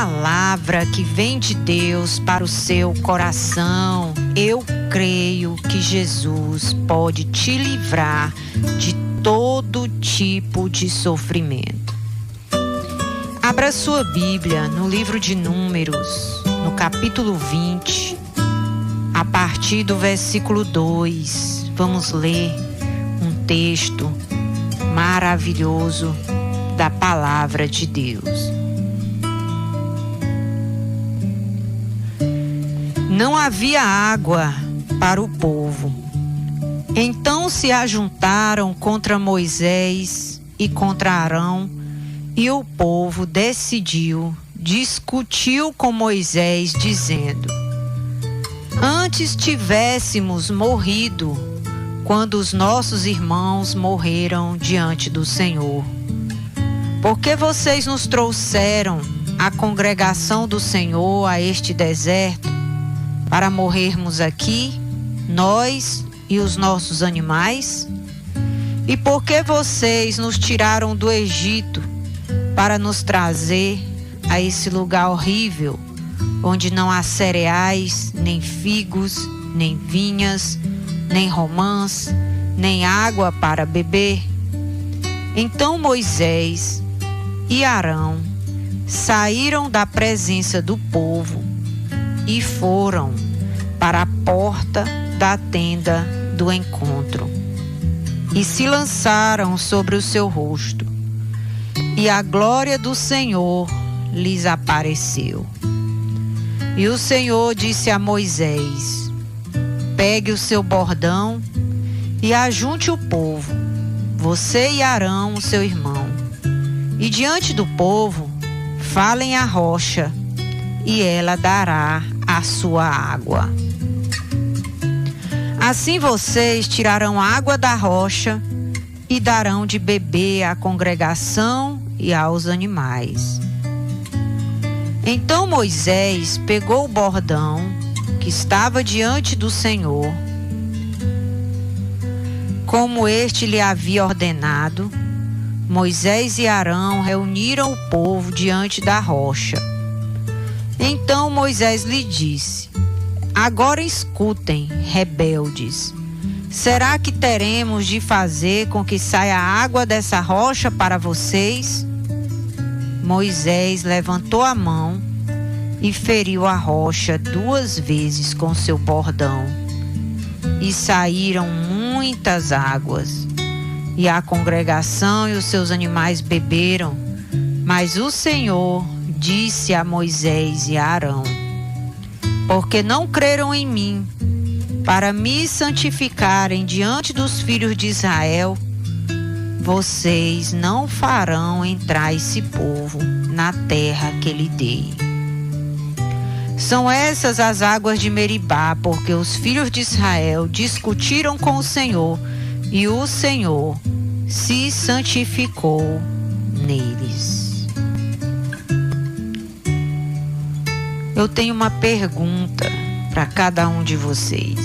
palavra que vem de Deus para o seu coração. Eu creio que Jesus pode te livrar de todo tipo de sofrimento. Abra sua Bíblia no livro de Números, no capítulo 20, a partir do versículo 2. Vamos ler um texto maravilhoso da palavra de Deus. Não havia água para o povo. Então se ajuntaram contra Moisés e contra Arão, e o povo discutiu com Moisés, dizendo: Antes tivéssemos morrido quando os nossos irmãos morreram diante do Senhor. Porque vocês nos trouxeram a congregação do Senhor a este deserto, para morrermos aqui, nós e os nossos animais? E por que vocês nos tiraram do Egito para nos trazer a esse lugar horrível, onde não há cereais, nem figos, nem vinhas, nem romãs, nem água para beber? Então Moisés e Arão saíram da presença do povo e foram para a porta da tenda do encontro e se lançaram sobre o seu rosto, e a glória do Senhor lhes apareceu. E o Senhor disse a Moisés: Pegue o seu bordão e ajunte o povo, você e Arão, seu irmão, e diante do povo falem à rocha, e ela dará a sua água. Assim vocês tirarão água da rocha e darão de beber à congregação e aos animais. Então Moisés pegou o bordão que estava diante do Senhor, como este lhe havia ordenado. Moisés e Arão reuniram o povo diante da rocha. Então Moisés lhe disse: Agora escutem, rebeldes. Será que teremos de fazer com que saia água dessa rocha para vocês? Moisés levantou a mão e feriu a rocha 2 vezes com seu bordão, e saíram muitas águas, e a congregação e os seus animais beberam. Mas o Senhor disse a Moisés e a Arão: Porque não creram em mim, para me santificarem diante dos filhos de Israel, vocês não farão entrar esse povo na terra que lhe dei. São essas as águas de Meribá, porque os filhos de Israel discutiram com o Senhor, e o Senhor se santificou neles. Eu tenho uma pergunta para cada um de vocês,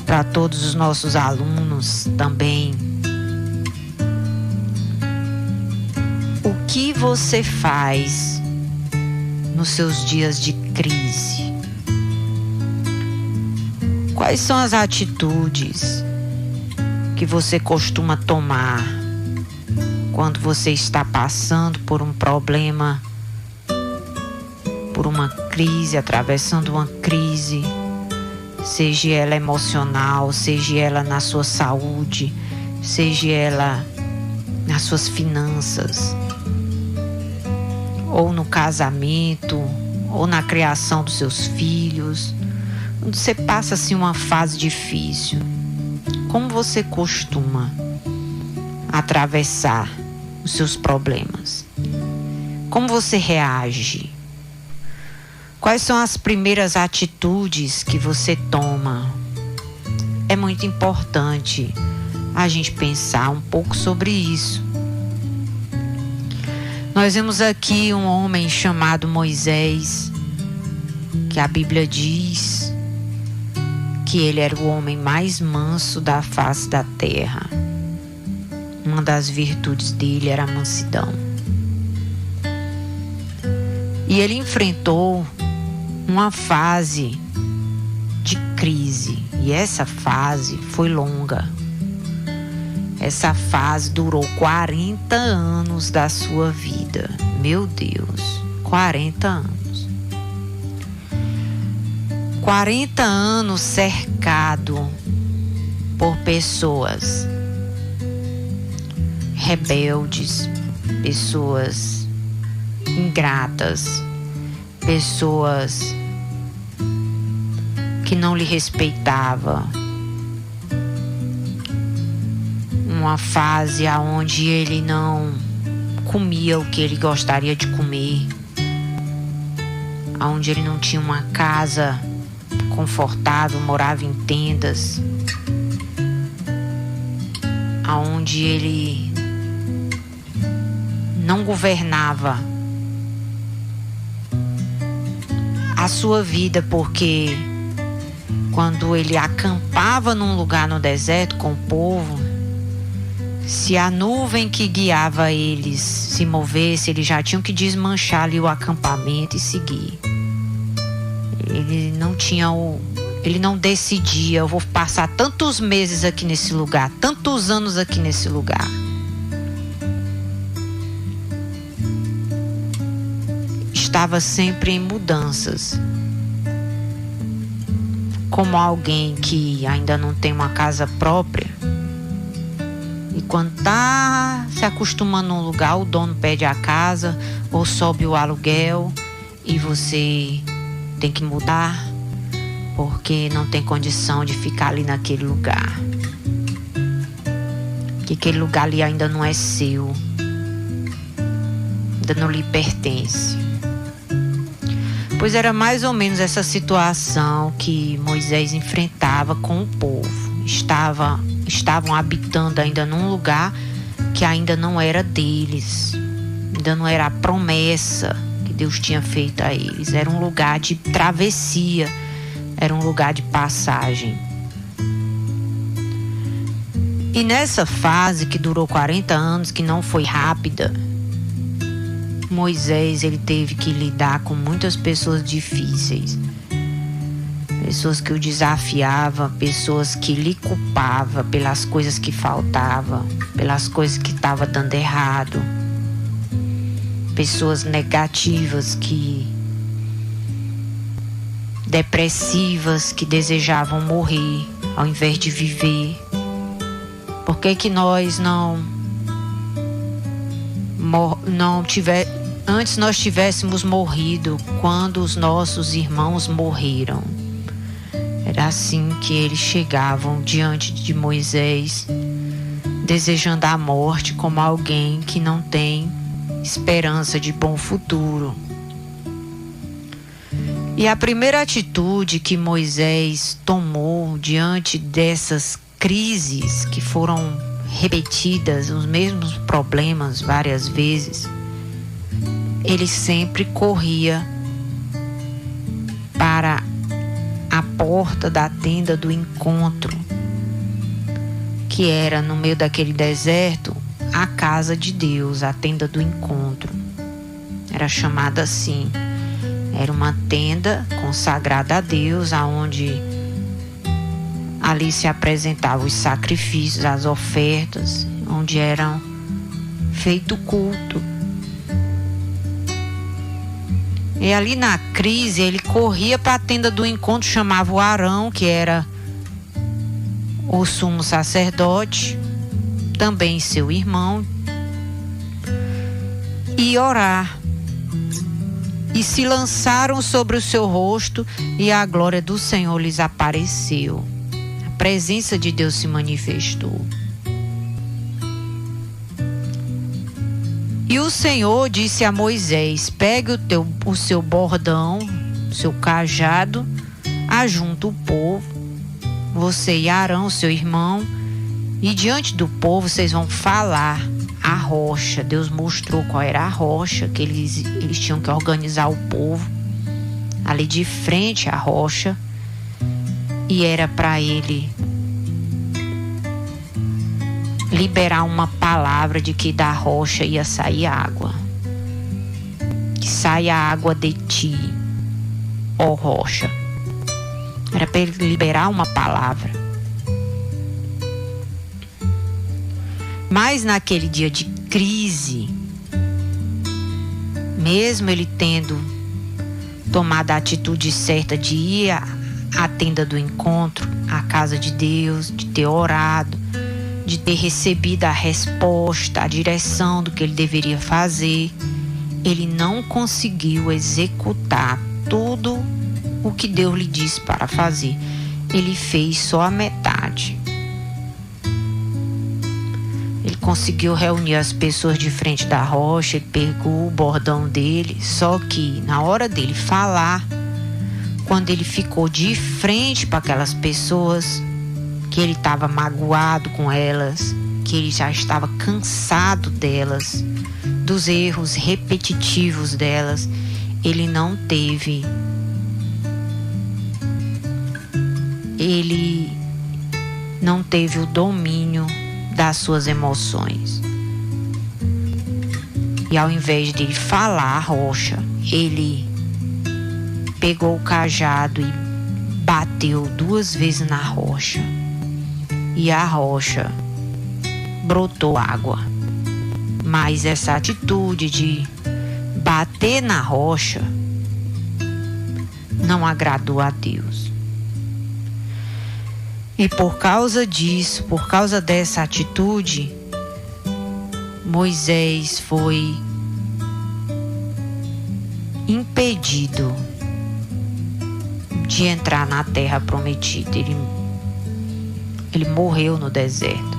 para todos os nossos alunos também. O que você faz nos seus dias de crise? Quais são as atitudes que você costuma tomar quando você está passando por um problema, por uma crise, atravessando uma crise, seja ela emocional, seja ela na sua saúde, seja ela nas suas finanças, ou no casamento, ou na criação dos seus filhos? Quando você passa assim uma fase difícil, como você costuma atravessar os seus problemas? Como você reage? Quais são as primeiras atitudes que você toma? É muito importante a gente pensar um pouco sobre isso. Nós vemos aqui um homem chamado Moisés, que a Bíblia diz que ele era o homem mais manso da face da terra. Uma das virtudes dele era a mansidão. E ele enfrentou uma fase de crise. E essa fase foi longa. Essa fase durou 40 anos da sua vida. Meu Deus, 40 anos. 40 anos cercado por pessoas rebeldes, pessoas ingratas, pessoas que não lhe respeitavam. Uma fase onde ele não comia o que ele gostaria de comer, onde ele não tinha uma casa confortável, morava em tendas, onde ele não governava a sua vida, porque quando ele acampava num lugar no deserto com o povo, se a nuvem que guiava eles se movesse, eles já tinham que desmanchar ali o acampamento e seguir. Ele não decidia, eu vou passar tantos meses aqui nesse lugar, tantos anos aqui nesse lugar. Estava sempre em mudanças. Como alguém que ainda não tem uma casa própria, e quando está se acostumando num lugar, o dono pede a casa ou sobe o aluguel e você tem que mudar porque não tem condição de ficar ali naquele lugar. Que aquele lugar ali ainda não é seu, ainda não lhe pertence. Pois era mais ou menos essa situação que Moisés enfrentava com o povo. Estavam habitando ainda num lugar que ainda não era deles, ainda não era a promessa que Deus tinha feito a eles. Era um lugar de travessia, era um lugar de passagem. E nessa fase que durou 40 anos, que não foi rápida, Moisés ele teve que lidar com muitas pessoas difíceis, pessoas que o desafiavam, pessoas que lhe culpavam pelas coisas que faltavam, pelas coisas que estavam dando errado, pessoas negativas, depressivas, que desejavam morrer ao invés de viver. Por que nós antes nós tivéssemos morrido quando os nossos irmãos morreram? Era assim que eles chegavam diante de Moisés, desejando a morte como alguém que não tem esperança de bom futuro. E a primeira atitude que Moisés tomou diante dessas crises que foram repetidas, os mesmos problemas várias vezes, ele sempre corria para a porta da tenda do encontro, que era no meio daquele deserto a casa de Deus, a tenda do encontro. Era chamada assim. Era uma tenda consagrada a Deus, aonde ali se apresentavam os sacrifícios, as ofertas, onde eram feito culto. E ali na crise ele corria para a tenda do encontro, chamava o Arão, que era o sumo sacerdote, também seu irmão, e orar. E se lançaram sobre o seu rosto, e a glória do Senhor lhes apareceu. A presença de Deus se manifestou. E o Senhor disse a Moisés: pegue o seu bordão, o seu cajado, ajunta o povo, você e Arão, seu irmão, e diante do povo vocês vão falar a rocha. Deus mostrou qual era a rocha, que eles tinham que organizar o povo ali de frente à rocha, e era para ele liberar uma palavra de que da rocha ia sair água, sai a água de ti, ó rocha. Era para ele liberar uma palavra. Mas naquele dia de crise, mesmo ele tendo tomado a atitude certa de ir à tenda do encontro, à casa de Deus, de ter orado, de ter recebido a resposta, a direção do que ele deveria fazer, ele não conseguiu executar tudo o que Deus lhe disse para fazer. Ele fez só a metade. Ele conseguiu reunir as pessoas de frente da rocha, ele pegou o bordão dele, só que na hora dele falar, quando ele ficou de frente para aquelas pessoas, que ele estava magoado com elas, que ele já estava cansado delas, dos erros repetitivos delas, ele não teve o domínio das suas emoções. E ao invés de falar a rocha, ele pegou o cajado e bateu 2 vezes na rocha. E a rocha brotou água. Mas essa atitude de bater na rocha não agradou a Deus. E por causa disso, por causa dessa atitude, Moisés foi impedido de entrar na terra prometida. Ele morreu no deserto.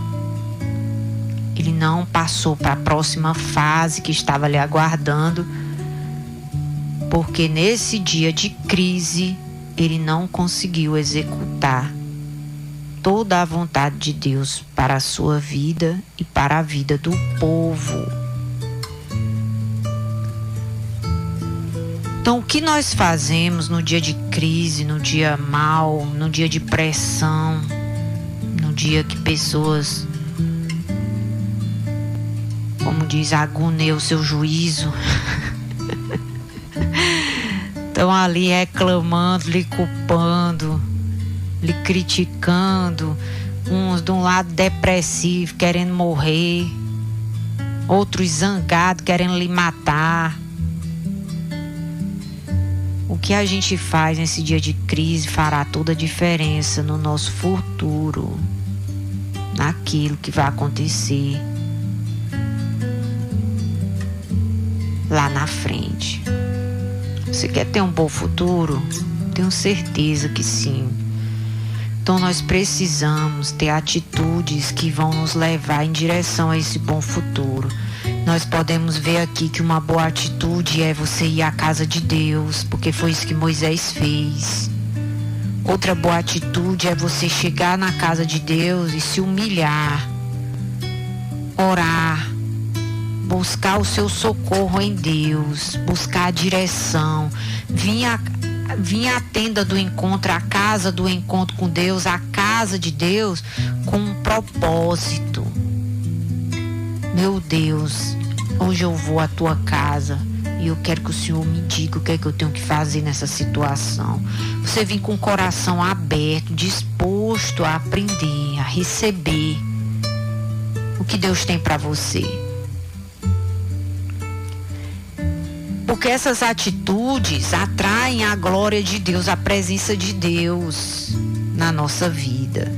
Ele não passou para a próxima fase que estava lhe aguardando, porque nesse dia de crise ele não conseguiu executar toda a vontade de Deus para a sua vida e para a vida do povo. Então, o que nós fazemos no dia de crise, no dia mau, no dia de pressão, no dia que pessoas, como diz, agonia o seu juízo, estão ali reclamando, lhe culpando, lhe criticando, uns de um lado depressivo, querendo morrer, outros zangados, querendo lhe matar. O que a gente faz nesse dia de crise fará toda a diferença no nosso futuro, naquilo que vai acontecer lá na frente. Você quer ter um bom futuro? Tenho certeza que sim. Então nós precisamos ter atitudes que vão nos levar em direção a esse bom futuro. Nós podemos ver aqui que uma boa atitude é você ir à casa de Deus, porque foi isso que Moisés fez. Outra boa atitude é você chegar na casa de Deus e se humilhar, orar, buscar o seu socorro em Deus, buscar a direção, vir à tenda do encontro, à casa do encontro com Deus, à casa de Deus, com um propósito. Meu Deus, hoje eu vou à tua casa e eu quero que o Senhor me diga o que é que eu tenho que fazer nessa situação. Você vem com o coração aberto, disposto a aprender, a receber o que Deus tem para você. Porque essas atitudes atraem a glória de Deus, a presença de Deus na nossa vida.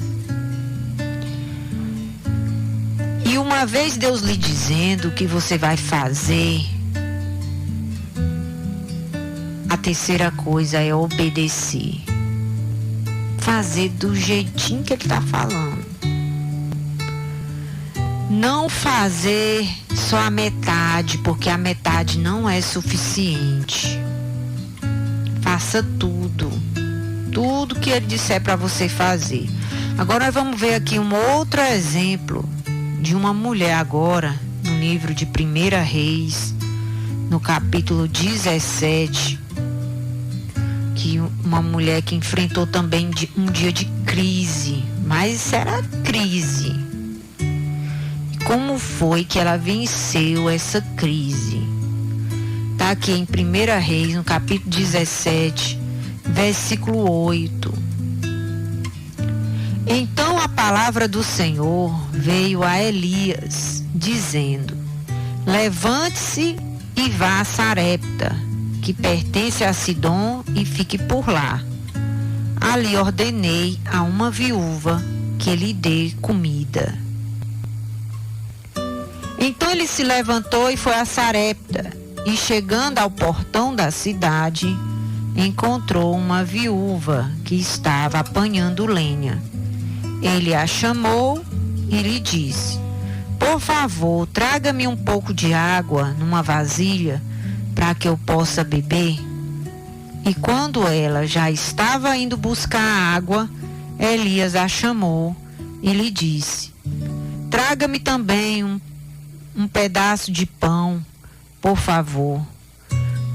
E uma vez Deus lhe dizendo o que você vai fazer, a terceira coisa é obedecer. Fazer do jeitinho que Ele está falando. Não fazer só a metade, porque a metade não é suficiente. Faça tudo que Ele disser para você fazer. Agora nós vamos ver aqui um outro exemplo de uma mulher agora, no livro de 1 Reis, no capítulo 17, que uma mulher que enfrentou também um dia de crise, mas era crise. Como foi que ela venceu essa crise? Está Está aqui em 1 Reis, no capítulo 17, versículo 8. Então a palavra do Senhor veio a Elias, dizendo: levante-se e vá a Sarepta, que pertence a Sidom, e fique por lá. Ali ordenei a uma viúva que lhe dê comida. Então ele se levantou e foi a Sarepta, e chegando ao portão da cidade, encontrou uma viúva que estava apanhando lenha. Ele a chamou e lhe disse: por favor, traga-me um pouco de água numa vasilha para que eu possa beber. E quando ela já estava indo buscar a água, Elias a chamou e lhe disse: traga-me também um pedaço de pão, por favor.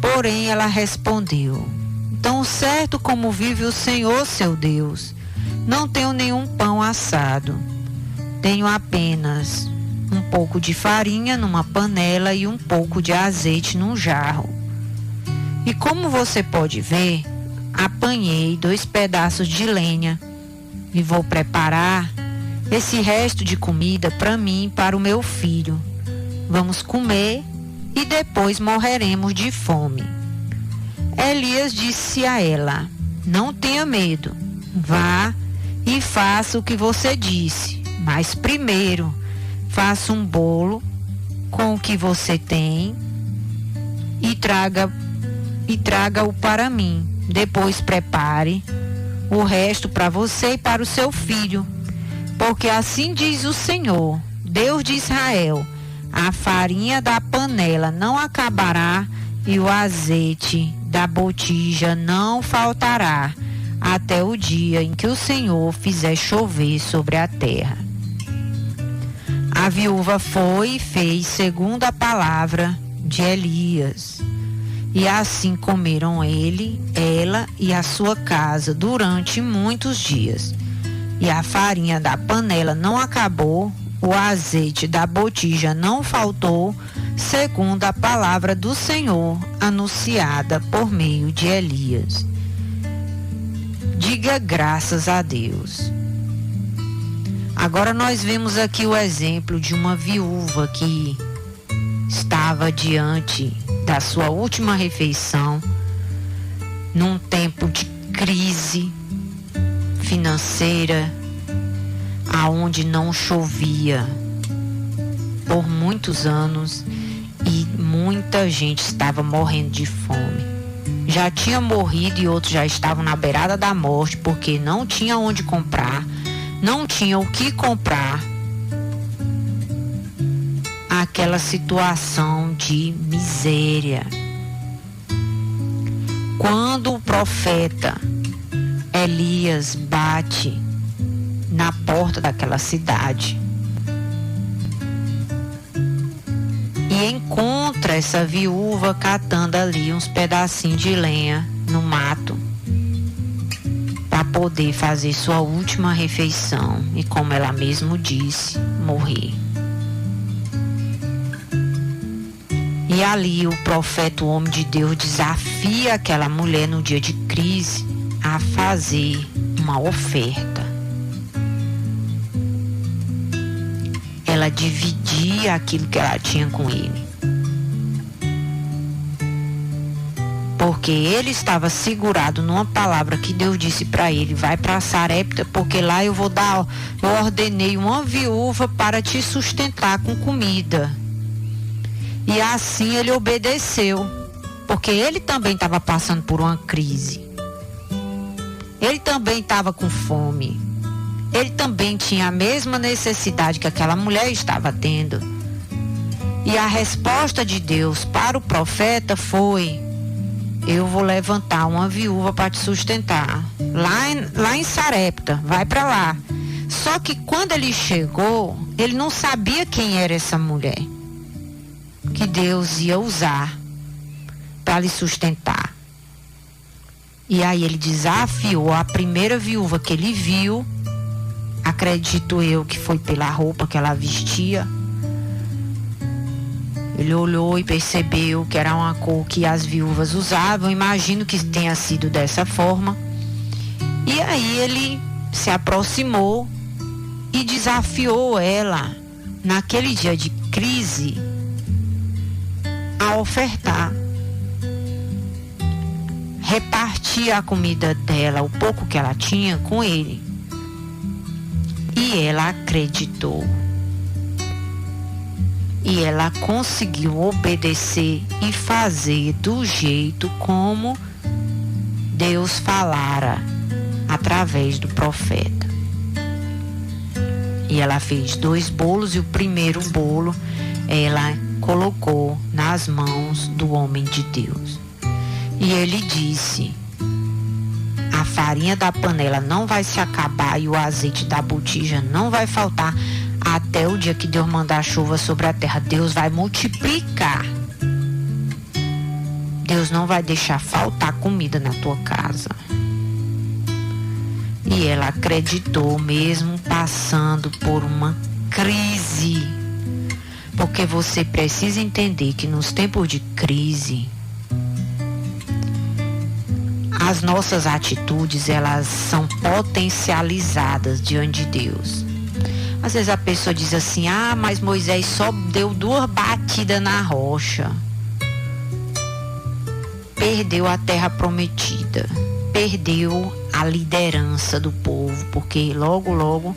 Porém ela respondeu: tão certo como vive o Senhor seu Deus, não tenho nenhum pão assado. Tenho apenas um pouco de farinha numa panela e um pouco de azeite num jarro. E como você pode ver, apanhei 2 pedaços de lenha e vou preparar esse resto de comida para mim e para o meu filho. Vamos comer e depois morreremos de fome. Elias disse a ela: não tenha medo, vá e faça o que você disse, mas primeiro faça um bolo com o que você tem e traga-o para mim. Depois prepare o resto para você e para o seu filho, porque assim diz o Senhor, Deus de Israel: a farinha da panela não acabará e o azeite da botija não faltará, até o dia em que o Senhor fizer chover sobre a terra. A viúva foi e fez segundo a palavra de Elias. E assim comeram ela e a sua casa durante muitos dias. E a farinha da panela não acabou, o azeite da botija não faltou, segundo a palavra do Senhor anunciada por meio de Elias. Diga graças a Deus. Agora nós vemos aqui o exemplo de uma viúva que estava diante da sua última refeição, num tempo de crise financeira, aonde não chovia por muitos anos e muita gente estava morrendo de fome. Já tinha morrido e outros já estavam na beirada da morte porque não tinha onde comprar, não tinha o que comprar. Aquela situação de miséria. Quando o profeta Elias bate na porta daquela cidade e encontra essa viúva catando ali uns pedacinhos de lenha no mato para poder fazer sua última refeição e, como ela mesmo disse, morrer. E ali o profeta, o homem de Deus, desafia aquela mulher no dia de crise a fazer uma oferta. Ela dividia aquilo que ela tinha com ele. Porque ele estava segurado numa palavra que Deus disse para ele: vai para Sarepta, porque lá eu ordenei uma viúva para te sustentar com comida. E assim ele obedeceu, porque ele também estava passando por uma crise. Ele também estava com fome. Ele também tinha a mesma necessidade que aquela mulher estava tendo. E a resposta de Deus para o profeta foi: eu vou levantar uma viúva para te sustentar. Lá em Sarepta, vai para lá. Só que quando ele chegou, ele não sabia quem era essa mulher que Deus ia usar para lhe sustentar. E aí ele desafiou a primeira viúva que ele viu, acredito eu que foi pela roupa que ela vestia, Ele olhou e percebeu que era uma cor que as viúvas usavam. Imagino que tenha sido dessa forma. E aí ele se aproximou e desafiou ela, naquele dia de crise, a ofertar. Repartir a comida dela, o pouco que ela tinha, com ele. E ela acreditou. E ela conseguiu obedecer e fazer do jeito como Deus falara através do profeta. E ela fez 2 bolos, e o primeiro bolo ela colocou nas mãos do homem de Deus. E ele disse: a farinha da panela não vai se acabar e o azeite da botija não vai faltar até o dia que Deus mandar chuva sobre a terra. Deus vai multiplicar. Deus não vai deixar faltar comida na tua casa. E ela acreditou, mesmo passando por uma crise. Porque você precisa entender que nos tempos de crise, as nossas atitudes, elas são potencializadas diante de Deus. Às vezes a pessoa diz assim: ah, mas Moisés só deu 2 batidas na rocha. Perdeu a terra prometida. Perdeu a liderança do povo, porque logo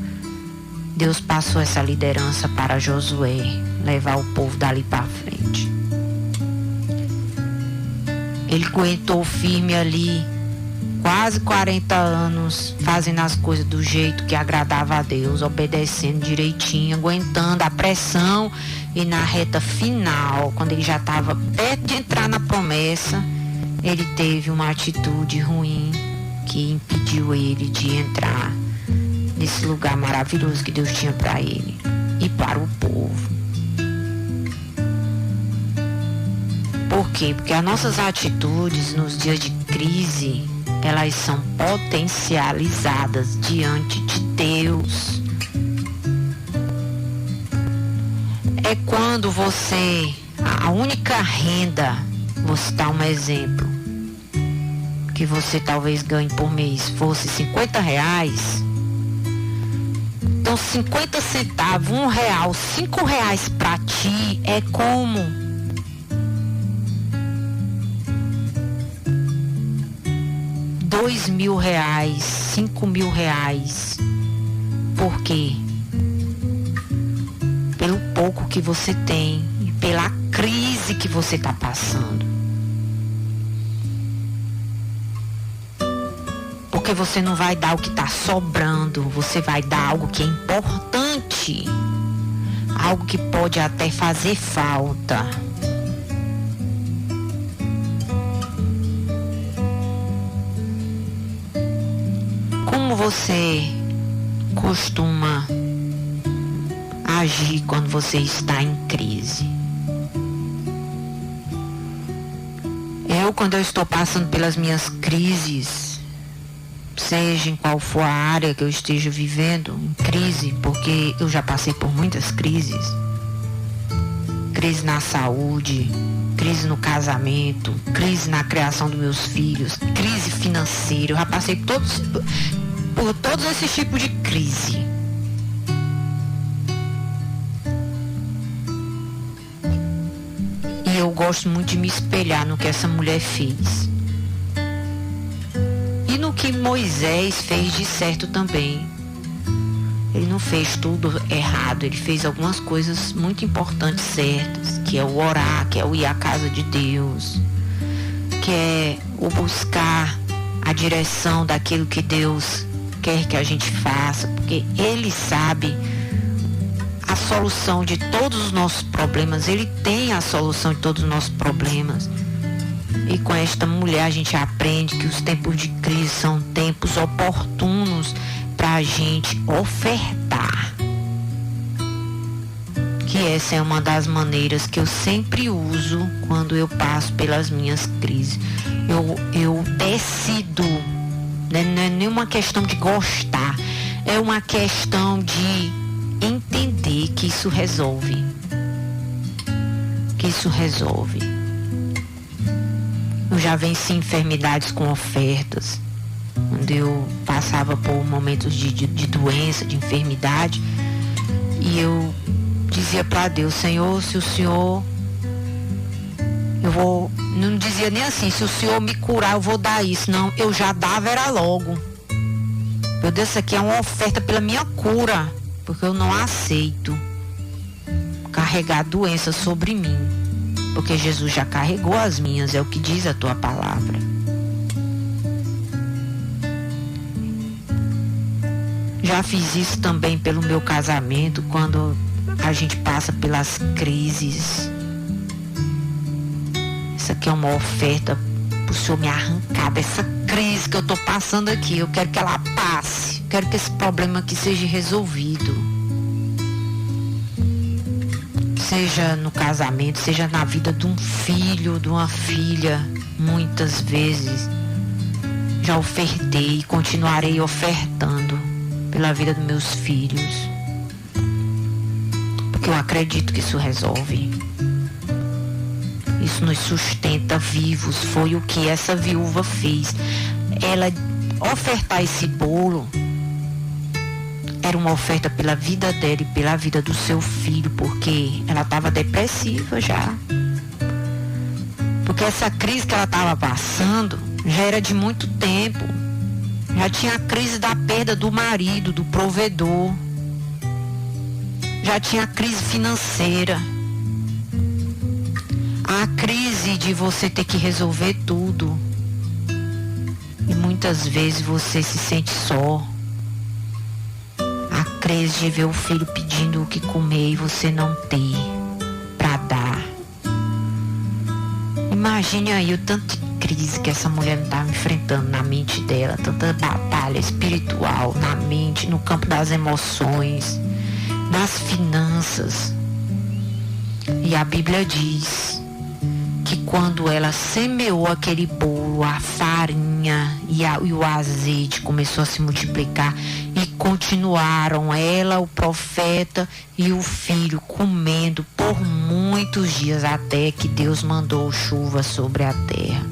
Deus passou essa liderança para Josué, levar o povo dali para frente. Ele aguentou firme ali, quase 40 anos, fazendo as coisas do jeito que agradava a Deus, obedecendo direitinho, aguentando a pressão. E na reta final, quando ele já estava perto de entrar na promessa, ele teve uma atitude ruim que impediu ele de entrar nesse lugar maravilhoso que Deus tinha para ele e para o povo. Por quê? Porque as nossas atitudes nos dias de crise, elas são potencializadas diante de Deus. É quando você, a única renda, vou citar um exemplo, que você talvez ganhe por mês, fosse R$50, então 50 centavos, R$1, R$5 para ti é como R$2.000, R$5.000. Por quê? Pelo pouco que você tem e pela crise que você está passando. Porque você não vai dar o que está sobrando, você vai dar algo que é importante, algo que pode até fazer falta. Como você costuma agir quando você está em crise? Quando eu estou passando pelas minhas crises, seja em qual for a área que eu esteja vivendo em crise, porque eu já passei por muitas crises. Crise na saúde, crise no casamento, crise na criação dos meus filhos, crise financeira. Eu já passei por todos esses tipos de crise. E eu gosto muito de me espelhar no que essa mulher fez. E no que Moisés fez de certo também. Ele não fez tudo errado, ele fez algumas coisas muito importantes certas, que é o orar, que é o ir à casa de Deus, que é o buscar a direção daquilo que Deus quer que a gente faça, porque Ele sabe a solução de todos os nossos problemas, Ele tem a solução de todos os nossos problemas. E com esta mulher a gente aprende que os tempos de crise são tempos oportunos para a gente ofertar. Que essa é uma das maneiras que eu sempre uso quando eu passo pelas minhas crises. Eu decido, né? Não é nenhuma questão de gostar, é uma questão de entender que isso resolve. Que isso resolve. Eu já venci enfermidades com ofertas. Quando eu passava por momentos de doença, de enfermidade, e eu dizia para Deus: Senhor, se o Senhor, não dizia nem assim, se o Senhor me curar eu vou dar isso, não, eu já dava, era logo. Meu Deus, isso aqui é uma oferta pela minha cura, porque eu não aceito carregar doença sobre mim, porque Jesus já carregou as minhas, é o que diz a tua palavra. Já fiz isso também pelo meu casamento, quando a gente passa pelas crises. Isso aqui é uma oferta para o Senhor me arrancar dessa crise que eu estou passando aqui. Eu quero que ela passe, eu quero que esse problema aqui seja resolvido. Seja no casamento, seja na vida de um filho, de uma filha. Muitas vezes já ofertei e continuarei ofertando pela vida dos meus filhos, porque eu acredito que isso resolve. Isso nos sustenta vivos. Foi o que essa viúva fez. Ela ofertar esse bolo era uma oferta pela vida dela e pela vida do seu filho, porque ela estava depressiva já. Porque essa crise que ela estava passando já era de muito tempo. Já tinha a crise da perda do marido, do provedor. Já tinha a crise financeira. A crise de você ter que resolver tudo. E muitas vezes você se sente só. A crise de ver o filho pedindo o que comer e você não ter para dar. Imagine aí o tanto de crise que essa mulher estava enfrentando na mente dela, tanta batalha espiritual na mente, no campo das emoções, nas finanças. E a Bíblia diz que quando ela semeou aquele bolo, a farinha e o azeite começou a se multiplicar e continuaram ela, o profeta e o filho comendo por muitos dias, até que Deus mandou chuva sobre a terra.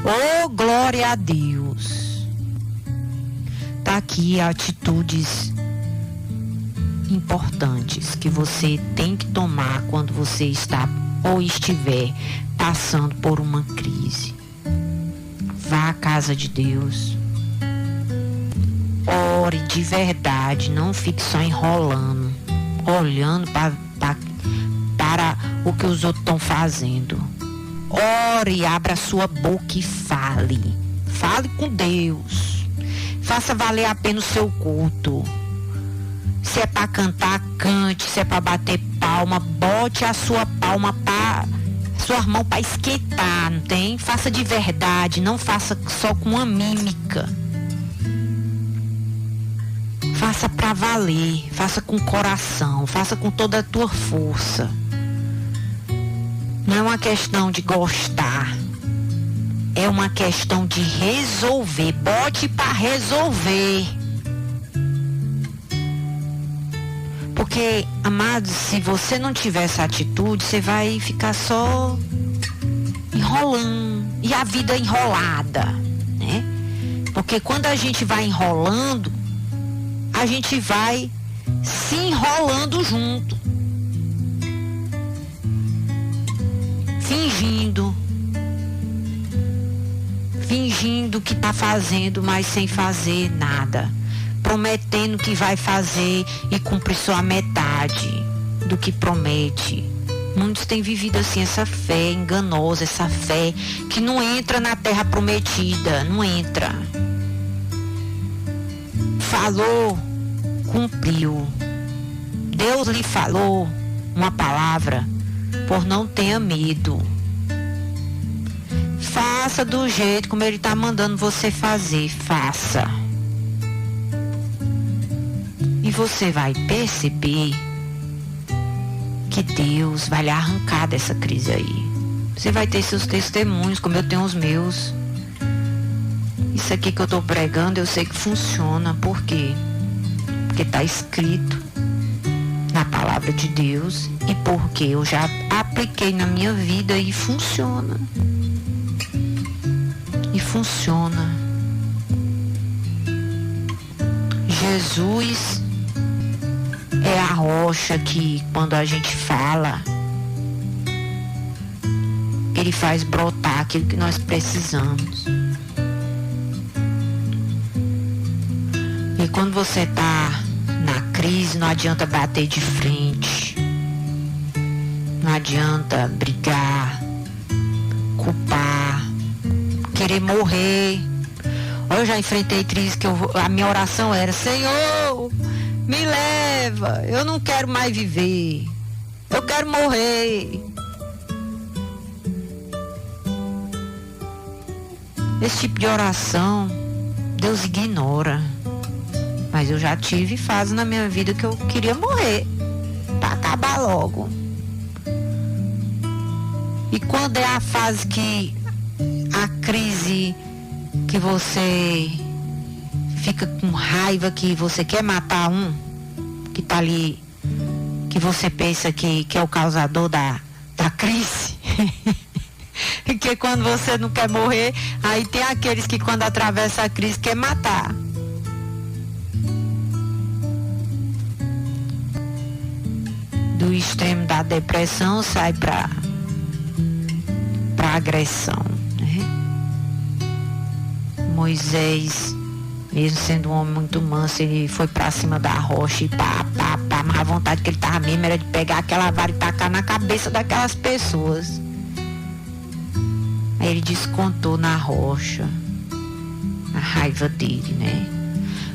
Oh, glória a Deus! Tá aqui atitudes importantes que você tem que tomar quando você está ou estiver passando por uma crise. Vá à casa de Deus. Ore de verdade, não fique só enrolando, olhando para o que os outros estão fazendo. Ore, abra a sua boca e fale. Fale com Deus. Faça valer a pena o seu culto. Se é para cantar, cante. Se é para bater palma, bote a sua palma sua mão para esquentar, não tem? Faça de verdade, não faça só com uma mímica. Faça para valer, faça com coração, faça com toda a tua força. Não é uma questão de gostar, é uma questão de resolver. Bote para resolver. Porque, amados, se você não tiver essa atitude, você vai ficar só enrolando. E a vida enrolada, né? Porque quando a gente vai enrolando, a gente vai se enrolando junto. Fingindo que está fazendo, mas sem fazer nada. Prometendo que vai fazer e cumpre só a metade do que promete. Muitos têm vivido assim, essa fé enganosa, essa fé que não entra na terra prometida, não entra. Falou, cumpriu. Deus lhe falou uma palavra, por não tenha medo. Faça do jeito como Ele está mandando você fazer, faça. E você vai perceber que Deus vai lhe arrancar dessa crise aí. Você vai ter seus testemunhos, como eu tenho os meus. Isso aqui que eu estou pregando, eu sei que funciona. Por quê? Porque está escrito na palavra de Deus e porque eu já aprendi apliquei na minha vida e funciona. E funciona. Jesus é a rocha que, quando a gente fala, Ele faz brotar aquilo que nós precisamos. E quando você está na crise, não adianta bater de frente. Não adianta brigar, culpar, querer morrer. Eu já enfrentei crise que a minha oração era: Senhor, me leva, eu não quero mais viver, eu quero morrer. Esse tipo de oração Deus ignora. Mas eu já tive fase na minha vida que eu queria morrer, para acabar logo. E quando é a fase que a crise, que você fica com raiva, que você quer matar um que tá ali, que você pensa que é o causador da crise. Porque quando você não quer morrer, aí tem aqueles que quando atravessa a crise quer matar. Do extremo da depressão sai para agressão, né? Moisés, mesmo sendo um homem muito manso, ele foi para cima da rocha e pá, mas a vontade que ele tava mesmo era de pegar aquela vara e tacar na cabeça daquelas pessoas. Aí ele descontou na rocha a raiva dele, né?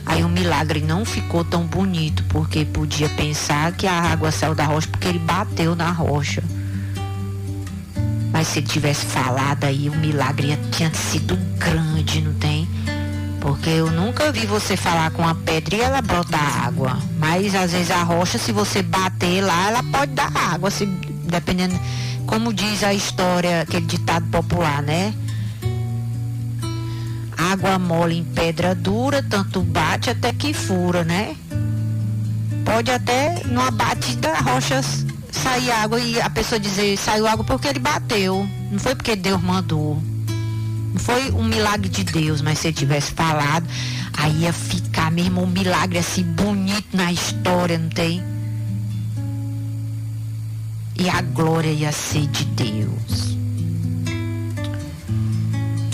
Aí o milagre não ficou tão bonito, porque podia pensar que a água saiu da rocha porque ele bateu na rocha. Mas se ele tivesse falado aí, o milagre tinha sido grande, não tem? Porque eu nunca vi você falar com a pedra e ela brotar água. Mas às vezes a rocha, se você bater lá, ela pode dar água, se, dependendo, como diz a história, aquele ditado popular, né? Água mole em pedra dura, tanto bate até que fura, né? Pode até numa batida da rocha sair água e a pessoa dizer saiu água porque ele bateu. Não foi porque Deus mandou. Não foi um milagre de Deus, mas se ele tivesse falado, aí ia ficar mesmo um milagre assim bonito na história, não tem? E a glória ia ser de Deus.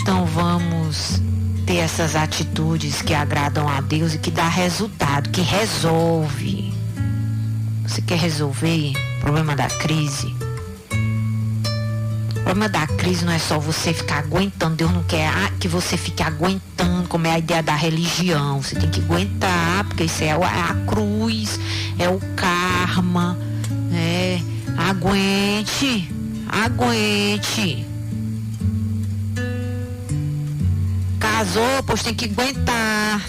Então vamos ter essas atitudes que agradam a Deus e que dá resultado, que resolve. Você quer resolver o problema da crise? O problema da crise não é só você ficar aguentando. Deus não quer que você fique aguentando, como é a ideia da religião. Você tem que aguentar, porque isso é a cruz, é o karma, né? Aguente, aguente. Casou, pois tem que aguentar.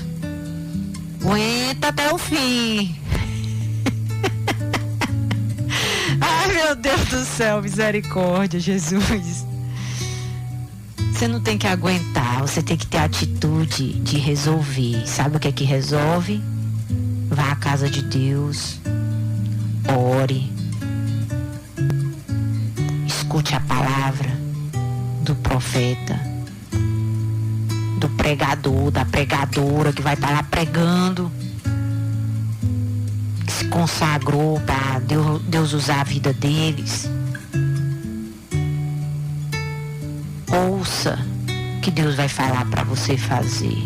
Aguenta até o fim. Ai, meu Deus do céu, misericórdia, Jesus. Você não tem que aguentar, você tem que ter atitude de resolver. Sabe o que é que resolve? Vá à casa de Deus, ore, escute a palavra do profeta, do pregador, da pregadora que vai estar lá pregando, que se consagrou para Deus usar a vida deles. Ouça o que Deus vai falar para você fazer.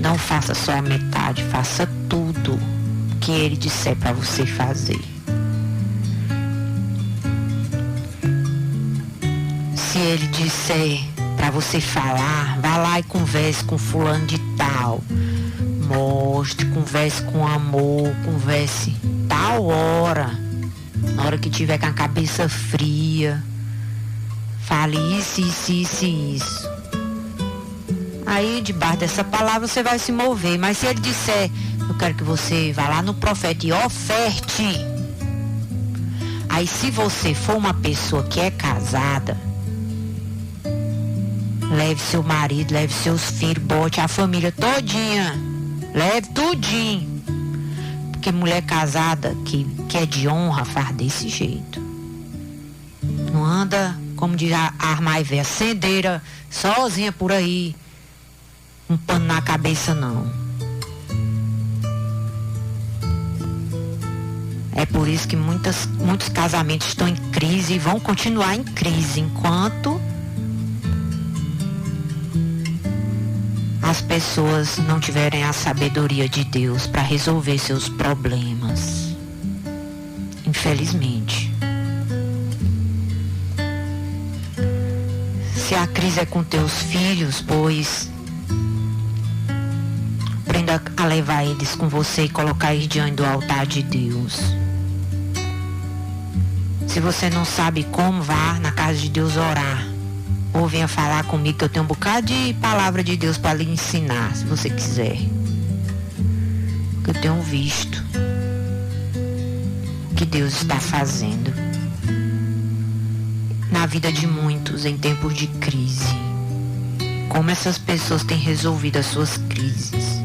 Não faça só a metade, faça tudo que Ele disser para você fazer. Se Ele disser para você falar, vá lá e converse com fulano de tal. Mostre, converse com amor, converse tal hora. Na hora que tiver com a cabeça fria, fale isso, isso, isso e isso. Aí debaixo dessa palavra você vai se mover. Mas se ele disser, eu quero que você vá lá no profeta e oferte. Aí se você for uma pessoa que é casada, leve seu marido, leve seus filhos, bote a família todinha, leve tudinho. Porque mulher casada que é de honra faz desse jeito. como diz a Armai Véia, acendeira sozinha por aí, um pano na cabeça não. É por isso que muitos casamentos estão em crise e vão continuar em crise enquanto as pessoas não tiverem a sabedoria de Deus para resolver seus problemas. Infelizmente. Se a crise é com teus filhos, pois aprenda a levar eles com você e colocar eles diante do altar de Deus. Se você não sabe como, vá na casa de Deus orar. Ou venha falar comigo que eu tenho um bocado de palavra de Deus para lhe ensinar, se você quiser. Porque eu tenho visto o que Deus está fazendo na vida de muitos em tempos de crise. Como essas pessoas têm resolvido as suas crises.